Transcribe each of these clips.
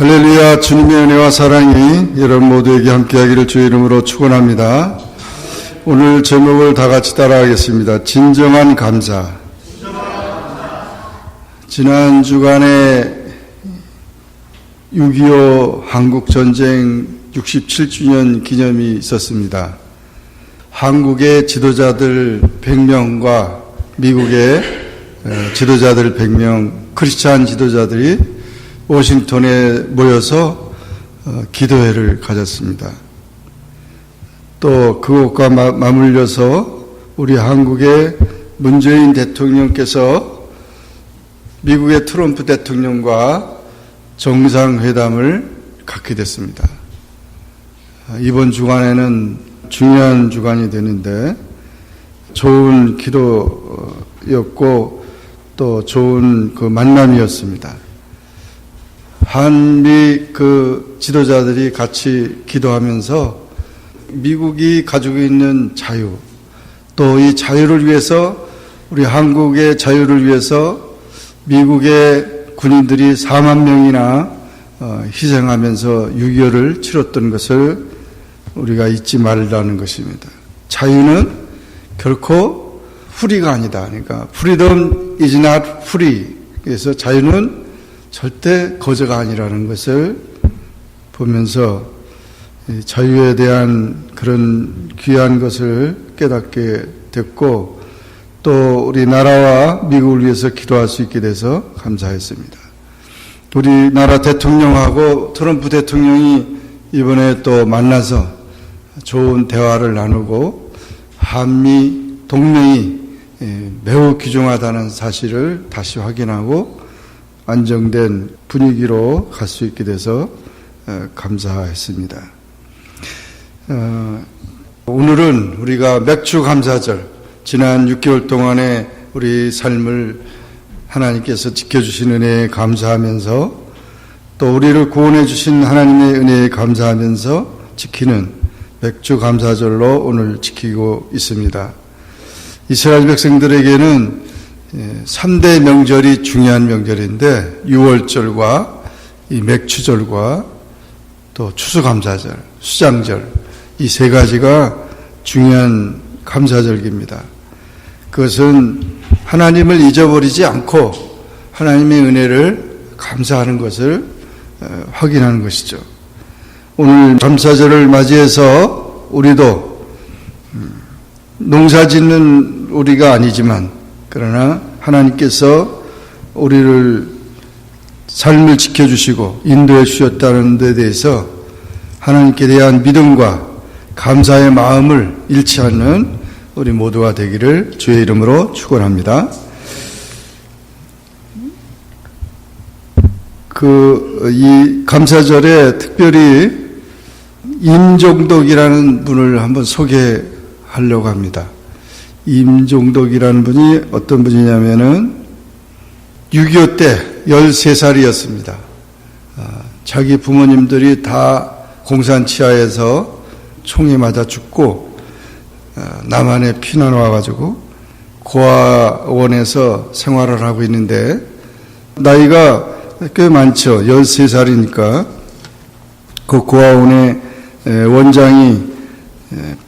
할렐루야. 주님의 은혜와 사랑이 여러분 모두에게 함께하기를 주의 이름으로 축원합니다. 오늘 제목을 다 같이 따라하겠습니다. 진정한 감사. 지난 주간에 6.25 한국전쟁 67주년 기념이 있었습니다. 한국의 지도자들 100명과 미국의 지도자들 100명, 크리스찬 지도자들이 워싱턴에 모여서 기도회를 가졌습니다. 또 그것과 맞물려서 우리 한국의 문재인 대통령께서 미국의 트럼프 대통령과 정상회담을 갖게 됐습니다. 이번 주간에는 중요한 주간이 되는데 좋은 기도였고 또 좋은 그 만남이었습니다. 한미 그 지도자들이 같이 기도하면서 미국이 가지고 있는 자유, 또 이 자유를 위해서 우리 한국의 자유를 위해서 미국의 군인들이 4만 명이나 희생하면서 6.25를 치렀던 것을 우리가 잊지 말라는 것입니다. 자유는 결코 프리가 아니다. 그러니까 freedom is not free. 그래서 자유는 절대 거저가 아니라는 것을 보면서 자유에 대한 그런 귀한 것을 깨닫게 됐고 또 우리나라와 미국을 위해서 기도할 수 있게 돼서 감사했습니다. 우리나라 대통령하고 트럼프 대통령이 이번에 또 만나서 좋은 대화를 나누고 한미 동맹이 매우 귀중하다는 사실을 다시 확인하고 안정된 분위기로 갈 수 있게 돼서 감사했습니다. 오늘은 우리가 맥주 감사절, 지난 6개월 동안의 우리 삶을 하나님께서 지켜주신 은혜에 감사하면서 또 우리를 구원해 주신 하나님의 은혜에 감사하면서 지키는 맥주 감사절로 오늘 지키고 있습니다. 이스라엘 백성들에게는 3대 명절이 중요한 명절인데 6월절과 이 맥주절과 또 추수감사절, 수장절 이 세 가지가 중요한 감사절기입니다. 그것은 하나님을 잊어버리지 않고 하나님의 은혜를 감사하는 것을 확인하는 것이죠. 오늘 감사절을 맞이해서 우리도 농사짓는 우리가 아니지만 그러나 하나님께서 우리를 삶을 지켜주시고 인도해 주셨다는 데 대해서 하나님께 대한 믿음과 감사의 마음을 잃지 않는 우리 모두가 되기를 주의 이름으로 축원합니다. 이 감사절에 특별히 임종덕이라는 분을 한번 소개하려고 합니다. 임종덕이라는 분이 어떤 분이냐면은 6.25 때 13살이었습니다. 자기 부모님들이 다 공산치하에서 총에 맞아 죽고 남한에 피난 와가지고 고아원에서 생활을 하고 있는데 나이가 꽤 많죠. 13살이니까 그 고아원의 원장이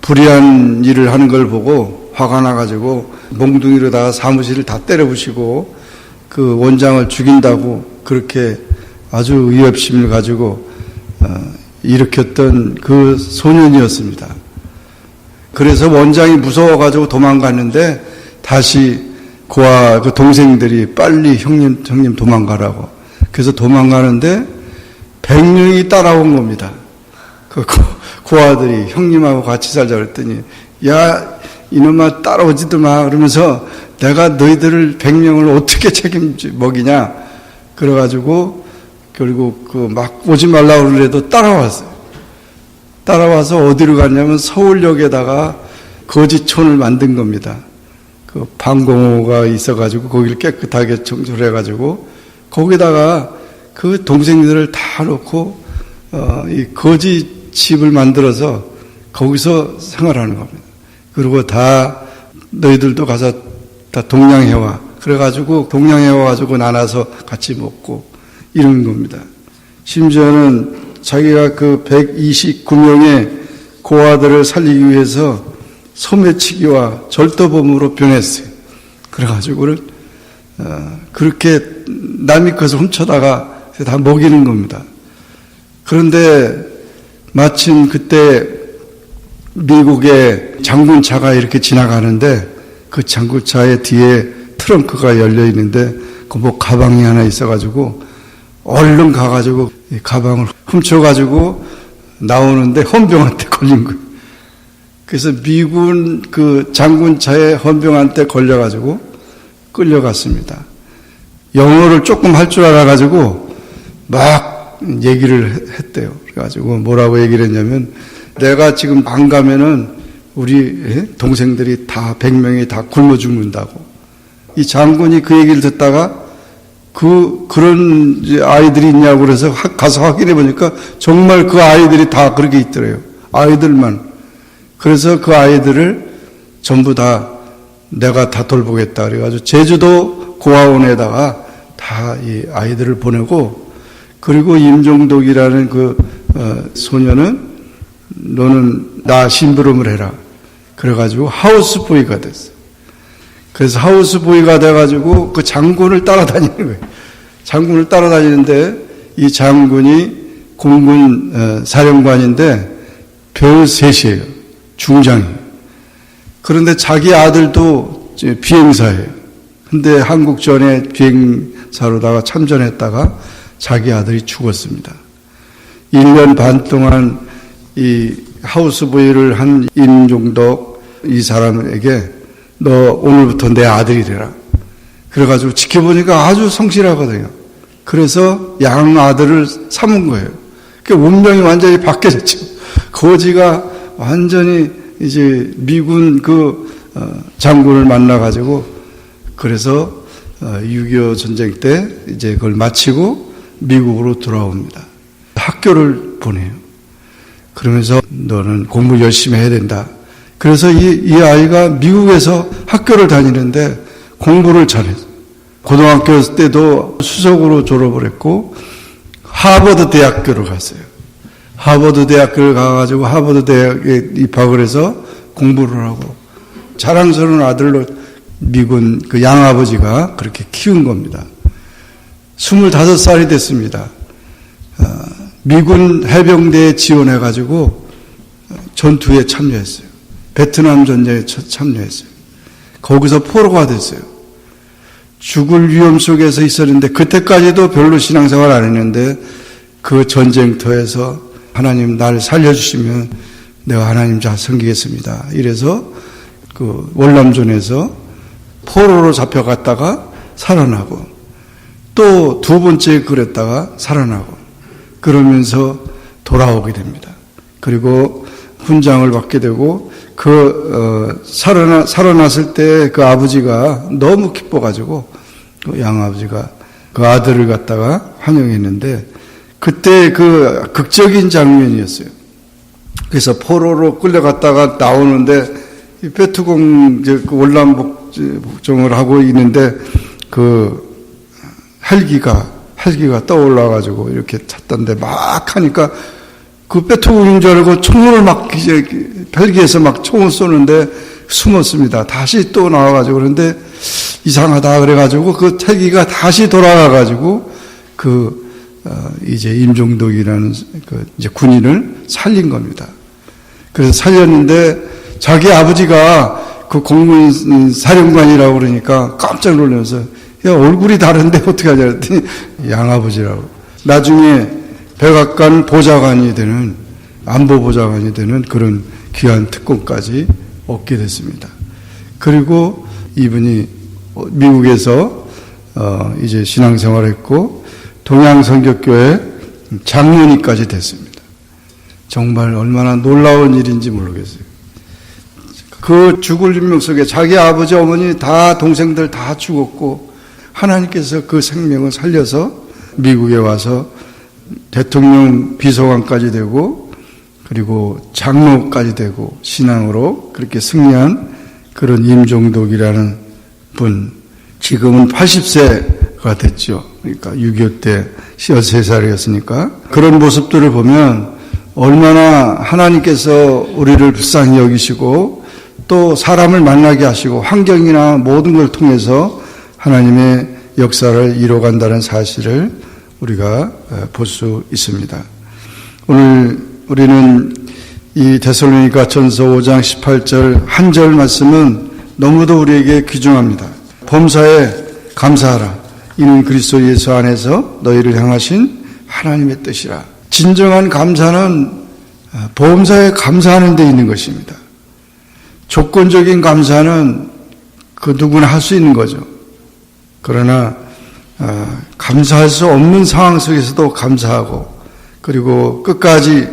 불의한 일을 하는 걸 보고 화가 나가지고 몽둥이로다가 사무실을 다 때려부시고 그 원장을 죽인다고 그렇게 아주 의협심을 가지고 일으켰던 그 소년이었습니다. 그래서 원장이 무서워가지고 도망갔는데 다시 고아 그 동생들이 빨리 형님 도망가라고. 그래서 도망가는데 100명이 따라온 겁니다. 그 고아들이 형님하고 같이 살자 그랬더니 야 이놈아 따라오지도 마 그러면서 내가 너희들을 100명을 어떻게 먹이냐 그래가지고 결국 막 오지 말라고 그래도 따라왔어요. 따라와서 어디로 갔냐면 서울역에다가 거지촌을 만든 겁니다. 그 방공호가 있어가지고 거기를 깨끗하게 청소를 해가지고 거기다가 그 동생들을 다 놓고 이 거지집을 만들어서 거기서 생활하는 겁니다. 그리고 다 너희들도 가서 다 동냥해와. 그래가지고 동냥해와가지고 나눠서 같이 먹고 이런 겁니다. 심지어는 자기가 그 129명의 고아들을 살리기 위해서 소매치기와 절도범으로 변했어요. 그래가지고는 그렇게 남의 것을 훔쳐다가 다 먹이는 겁니다. 그런데 마침 그때 미국의 장군차가 이렇게 지나가는데 그 장군차의 뒤에 트렁크가 열려 있는데 그 뭐 가방이 하나 있어가지고 얼른 가가지고 이 가방을 훔쳐가지고 나오는데 헌병한테 걸린 거예요. 그래서 미군 그 장군차에 헌병한테 걸려가지고 끌려갔습니다. 영어를 조금 할 줄 알아가지고 막 얘기를 했대요. 그래가지고 뭐라고 얘기를 했냐면 내가 지금 안 가면은 우리 동생들이 다 100명이 다 굶어 죽는다고. 이 장군이 그 얘기를 듣다가 그런 아이들이 있냐고 그래서 가서 확인해 보니까 정말 그 아이들이 다 그렇게 있더래요. 아이들만. 그래서 그 아이들을 전부 다 내가 다 돌보겠다. 그래가지고 제주도 고아원에다가 다 이 아이들을 보내고 그리고 임종덕이라는 그 소녀는 너는 나 심부름을 해라. 그래가지고 하우스보이가 됐어. 그래서 하우스보이가 돼가지고 그 장군을 따라다니는 거예요. 장군을 따라다니는데 이 장군이 공군 사령관인데 별 셋이에요. 중장이에요. 그런데 자기 아들도 비행사예요. 근데 한국전에 비행사로다가 참전했다가 자기 아들이 죽었습니다. 1년 반 동안 이 하우스보이를 한 임종덕 이 사람에게 너 오늘부터 내 아들이 되라. 그래가지고 지켜보니까 아주 성실하거든요. 그래서 양 아들을 삼은 거예요. 그 운명이 완전히 바뀌어졌죠. 거지가 완전히 이제 미군 그 장군을 만나가지고 그래서 6.25 전쟁 때 이제 그걸 마치고 미국으로 돌아옵니다. 학교를 보내요. 그러면서 너는 공부 열심히 해야 된다. 그래서 이 아이가 미국에서 학교를 다니는데 공부를 잘했어요. 고등학교 때도 수석으로 졸업을 했고 하버드 대학교를 갔어요. 하버드 대학교를 가가지고 하버드 대학에 입학을 해서 공부를 하고 자랑스러운 아들로 미군 그 양아버지가 그렇게 키운 겁니다. 25살이 됐습니다. 미군 해병대에 지원해가지고 전투에 참여했어요. 베트남 전쟁에 참여했어요. 거기서 포로가 됐어요. 죽을 위험 속에서 있었는데 그때까지도 별로 신앙생활 안 했는데 그 전쟁터에서 하나님 날 살려주시면 내가 하나님 잘 섬기겠습니다. 이래서 그 월남전에서 포로로 잡혀갔다가 살아나고 또 두 번째 그랬다가 살아나고 그러면서 돌아오게 됩니다. 그리고 훈장을 받게 되고 살아났을 때 그 아버지가 너무 기뻐가지고 그 양아버지가 그 아들을 갖다가 환영했는데 그때 그 극적인 장면이었어요. 그래서 포로로 끌려갔다가 나오는데 이 페트공 월남복종을 하고 있는데 그 헬기가 떠올라가지고 이렇게 찼던데 막 하니까 그 페트공인 줄 알고 총을 막 헬기에서 막 총을 쏘는데 숨었습니다. 다시 또 나와가지고 그런데 이상하다 그래가지고 그 헬기가 다시 돌아가가지고 이제 임종덕이라는 그 이제 군인을 살린 겁니다. 그래서 살렸는데 자기 아버지가 그 공군 사령관이라고 그러니까 깜짝 놀라면서 야 얼굴이 다른데 어떻게 하냐 그랬더니 양아버지라고. 나중에 백악관 보좌관이 되는 안보 보좌관이 되는 그런 귀한 특권까지 얻게 됐습니다. 그리고 이분이 미국에서 이제 신앙생활했고 동양성격교회 장로님까지 됐습니다. 정말 얼마나 놀라운 일인지 모르겠어요. 그 죽을 운명 속에 자기 아버지 어머니 다 동생들 다 죽었고 하나님께서 그 생명을 살려서 미국에 와서 대통령 비서관까지 되고 그리고 장로까지 되고 신앙으로 그렇게 승리한 그런 임종덕이라는 분, 지금은 80세가 됐죠. 그러니까 6.25 때 13살이었으니까. 그런 모습들을 보면 얼마나 하나님께서 우리를 불쌍히 여기시고 또 사람을 만나게 하시고 환경이나 모든 걸 통해서 하나님의 역사를 이뤄간다는 사실을 우리가 볼 수 있습니다. 오늘 우리는 이 데살로니가 전서 5장 18절 한 절 말씀은 너무도 우리에게 귀중합니다. 범사에 감사하라. 이는 그리스도 예수 안에서 너희를 향하신 하나님의 뜻이라. 진정한 감사는 범사에 감사하는 데 있는 것입니다. 조건적인 감사는 그 누구나 할 수 있는 거죠. 그러나 감사할 수 없는 상황 속에서도 감사하고 그리고 끝까지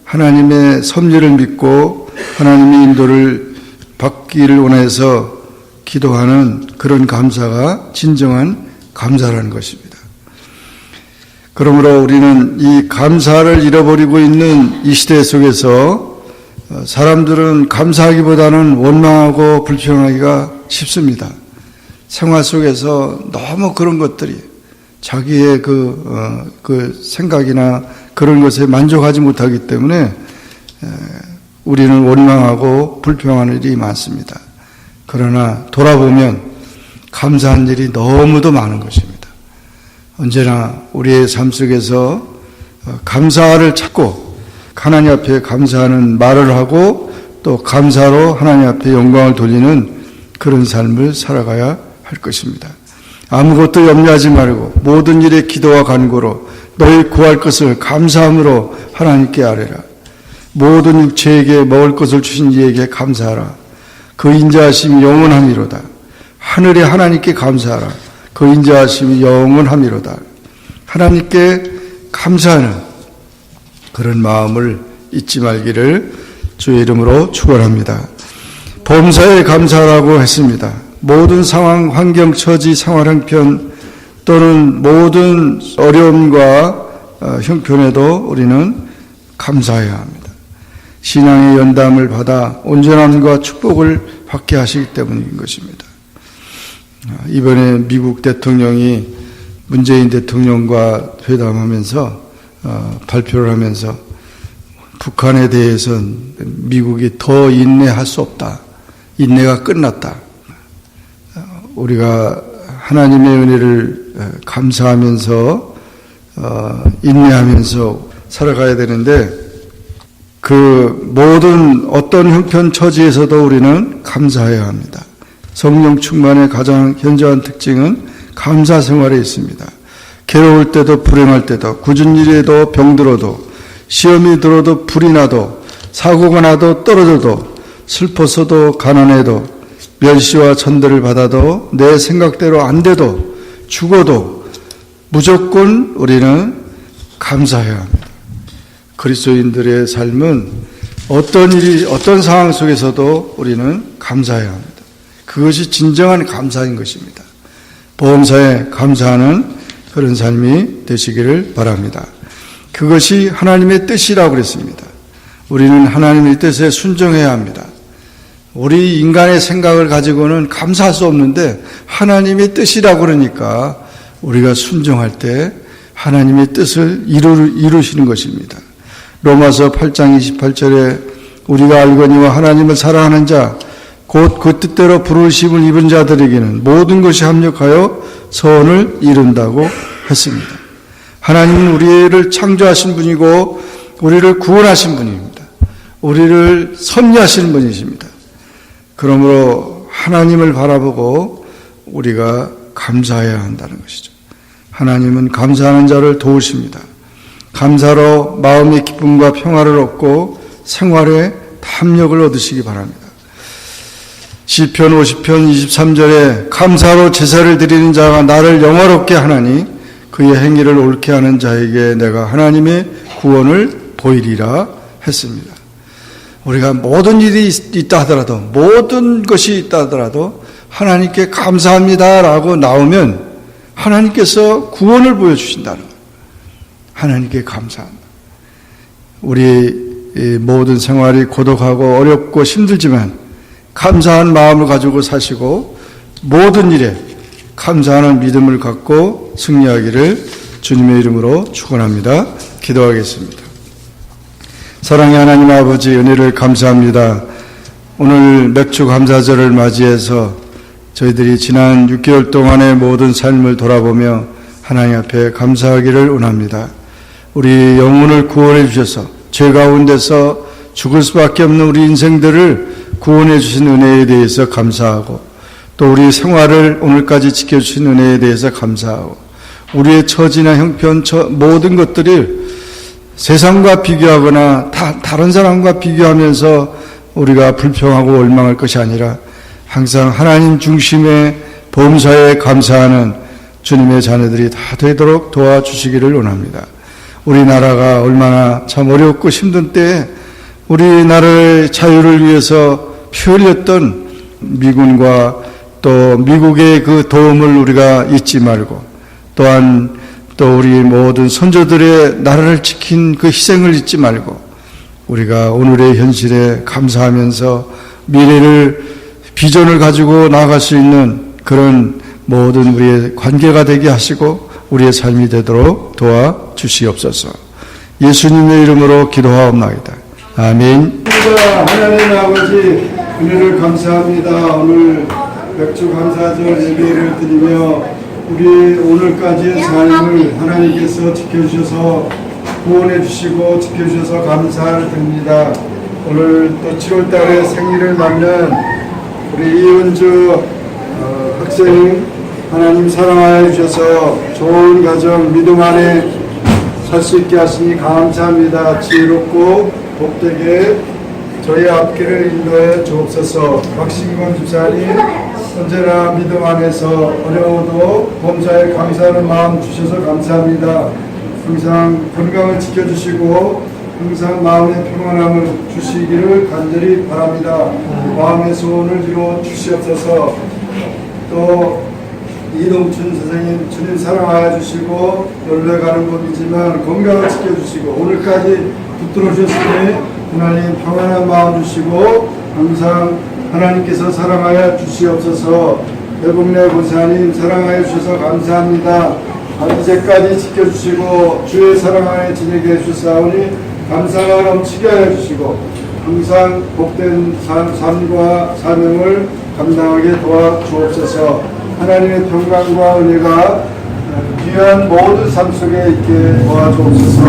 하나님의 섭리를 믿고 하나님의 인도를 받기를 원해서 기도하는 그런 감사가 진정한 감사라는 것입니다. 그러므로 우리는 이 감사를 잃어버리고 있는 이 시대 속에서 사람들은 감사하기보다는 원망하고 불평하기가 쉽습니다. 생활 속에서 너무 그런 것들이 자기의 그 생각이나 그런 것에 만족하지 못하기 때문에 우리는 원망하고 불평하는 일이 많습니다. 그러나 돌아보면 감사한 일이 너무도 많은 것입니다. 언제나 우리의 삶 속에서 감사를 찾고 하나님 앞에 감사하는 말을 하고 또 감사로 하나님 앞에 영광을 돌리는 그런 삶을 살아가야 할 것입니다. 아무것도 염려하지 말고 모든 일에 기도와 간구로 너희 구할 것을 감사함으로 하나님께 아뢰라. 모든 육체에게 먹을 것을 주신 이에게 감사하라. 그 인자하심이 영원함이로다. 하늘의 하나님께 감사하라. 그 인자하심이 영원함이로다. 하나님께 감사하는 그런 마음을 잊지 말기를 주의 이름으로 축원합니다. 범사에 감사하라고 했습니다. 모든 상황, 환경, 처지, 생활 형편 또는 모든 어려움과 형편에도 우리는 감사해야 합니다. 신앙의 연담을 받아 온전함과 축복을 받게 하시기 때문인 것입니다. 이번에 미국 대통령이 문재인 대통령과 회담하면서 발표를 하면서 북한에 대해서는 미국이 더 인내할 수 없다. 인내가 끝났다. 우리가 하나님의 은혜를 감사하면서 인내하면서 살아가야 되는데 그 모든 어떤 형편 처지에서도 우리는 감사해야 합니다. 성령 충만의 가장 현저한 특징은 감사 생활에 있습니다. 괴로울 때도 불행할 때도 굳은 일에도 병들어도 시험이 들어도 불이 나도 사고가 나도 떨어져도 슬퍼서도 가난해도 멸시와 천대를 받아도 내 생각대로 안 돼도 죽어도 무조건 우리는 감사해야 합니다. 그리스도인들의 삶은 어떤 일이 어떤 상황 속에서도 우리는 감사해야 합니다. 그것이 진정한 감사인 것입니다. 범사에 감사하는 그런 삶이 되시기를 바랍니다. 그것이 하나님의 뜻이라고 그랬습니다. 우리는 하나님의 뜻에 순종해야 합니다. 우리 인간의 생각을 가지고는 감사할 수 없는데 하나님의 뜻이라고 그러니까 우리가 순종할 때 하나님의 뜻을 이루시는 것입니다. 로마서 8장 28절에 우리가 알거니와 하나님을 사랑하는 자 곧 그 뜻대로 부르심을 입은 자들에게는 모든 것이 합력하여 선을 이룬다고 했습니다. 하나님은 우리를 창조하신 분이고 우리를 구원하신 분입니다. 우리를 섭리하시는 분이십니다. 그러므로 하나님을 바라보고 우리가 감사해야 한다는 것이죠. 하나님은 감사하는 자를 도우십니다. 감사로 마음의 기쁨과 평화를 얻고 생활에 탐욕을 얻으시기 바랍니다. 시편 50편 23절에 감사로 제사를 드리는 자가 나를 영화롭게 하나니 그의 행위를 옳게 하는 자에게 내가 하나님의 구원을 보이리라 했습니다. 우리가 모든 일이 있다 하더라도 모든 것이 있다 하더라도 하나님께 감사합니다라고 나오면 하나님께서 구원을 보여주신다는 거예요. 하나님께 감사합니다. 우리 모든 생활이 고독하고 어렵고 힘들지만 감사한 마음을 가지고 사시고 모든 일에 감사하는 믿음을 갖고 승리하기를 주님의 이름으로 축원합니다. 기도하겠습니다. 사랑의 하나님 아버지, 은혜를 감사합니다. 오늘 맥주 감사절을 맞이해서 저희들이 지난 6개월 동안의 모든 삶을 돌아보며 하나님 앞에 감사하기를 원합니다. 우리 영혼을 구원해 주셔서 죄 가운데서 죽을 수밖에 없는 우리 인생들을 구원해 주신 은혜에 대해서 감사하고, 또 우리 생활을 오늘까지 지켜주신 은혜에 대해서 감사하고, 우리의 처지나 형편, 모든 것들이 세상과 비교하거나 다른 사람과 비교하면서 우리가 불평하고 원망할 것이 아니라 항상 하나님 중심의 범사에 감사하는 주님의 자녀들이 다 되도록 도와주시기를 원합니다. 우리나라가 얼마나 참 어렵고 힘든 때에 우리나라의 자유를 위해서 피 흘렸던 미군과 또 미국의 그 도움을 우리가 잊지 말고, 또한 또 우리 모든 선조들의 나라를 지킨 그 희생을 잊지 말고, 우리가 오늘의 현실에 감사하면서 미래를 비전을 가지고 나아갈 수 있는 그런 모든 우리의 관계가 되게 하시고 우리의 삶이 되도록 도와주시옵소서. 예수님의 이름으로 기도하옵나이다. 아멘. 하나님 아버지, 은혜를 감사합니다. 오늘 맥주 감사절 예배를 드리며 우리 오늘까지의 삶을 하나님께서 지켜주셔서 구원해 주시고 지켜주셔서 감사를 드립니다. 오늘 또 7월 달에 생일을 맞는 우리 이은주 학생, 하나님 사랑하여 주셔서 좋은 가정 믿음 안에 살 수 있게 하시니 감사합니다. 지혜롭고 복되게 저희 앞길을 인도해 주옵소서. 박신권 집사님, 언제나 믿음 안에서 어려워도 범사에 감사하는 마음 주셔서 감사합니다. 항상 건강을 지켜주시고 항상 마음의 평안함을 주시기를 간절히 바랍니다. 마음의 소원을 이루어 주시옵소서. 또 이동춘 선생님, 주님 사랑하여 주시고 놀러가는 법이지만 건강을 지켜주시고 오늘까지 붙들어 주셨으니 하나님 평안한 마음 주시고 항상 하나님께서 사랑하여 주시옵소서. 배봉래 권사님 사랑하여 주셔서 감사합니다. 이제까지 지켜주시고 주의 사랑 안에 지내게 해주사오니 감사가 넘치게 하여 주시고 항상 복된 삶과 사명을 감당하게 도와주옵소서. 하나님의 평강과 은혜가 귀한 모든 삶 속에 있게 도와주옵소서.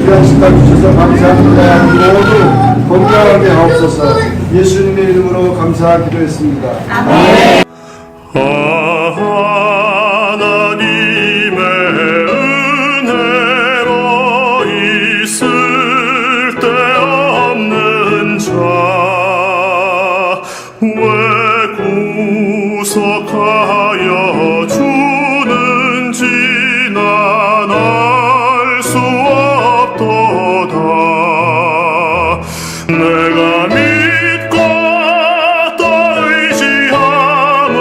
귀한 시간 주셔서 감사합니다. 모두 건강하게 하옵소서. 예수님의 이름으로 감사 기도했습니다. 아멘. 하나님의 은혜로 있을 데 없는 자, 왜 구속하여 주는지 난 알 수 없도다. 내가 믿고 또 의지함은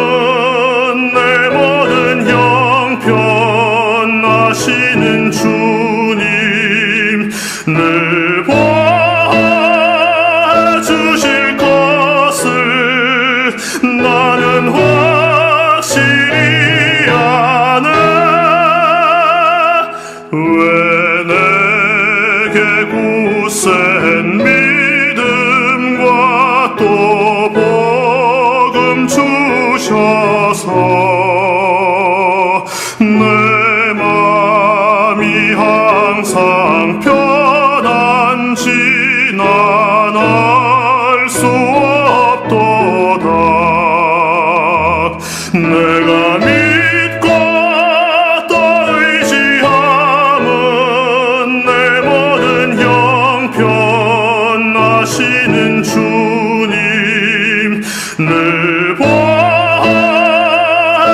내 모든 형편 아시는 주님, 늘 보아주실 것을 나는 확실히 아네. 왜 내게 굳센 믿음과 또 복음 주셔서 내 맘이 항상 편한지 난 알 수 없도다. 내가 믿고 또 의지함은 내 모든 형편 아시는 주님, 늘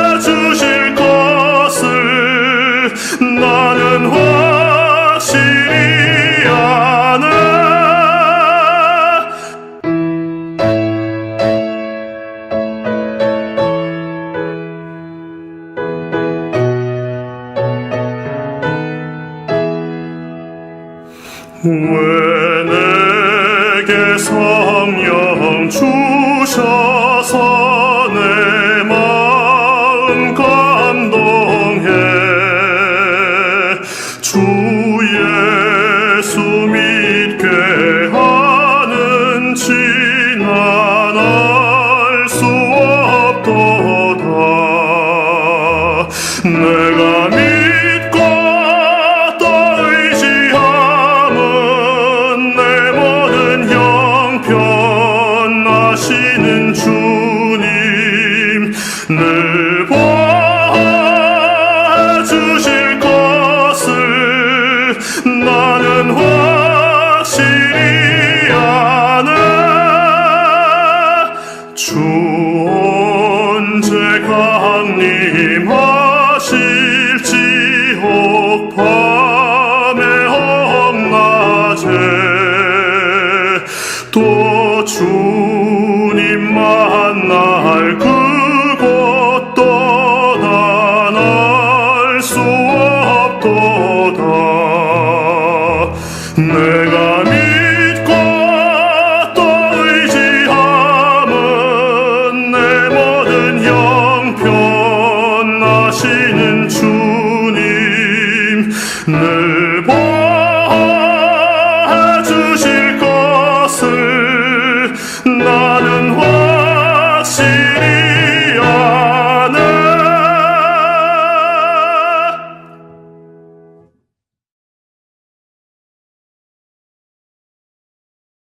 보아주실 것을 나는 확실히 아네. 왜 내게 성령 주셔서 내 마음 감동해 있게 하는지 난 알 수 없도다. 내가 믿고 또 의지함은 내 모든 형편 아시는 주님 늘 보아주실 것을 나는 확실히 아네. 주 언제 강림하실지혹 밤에 hom낮에 또 주님 만날 그곳도 난 알 수 없도다. 내가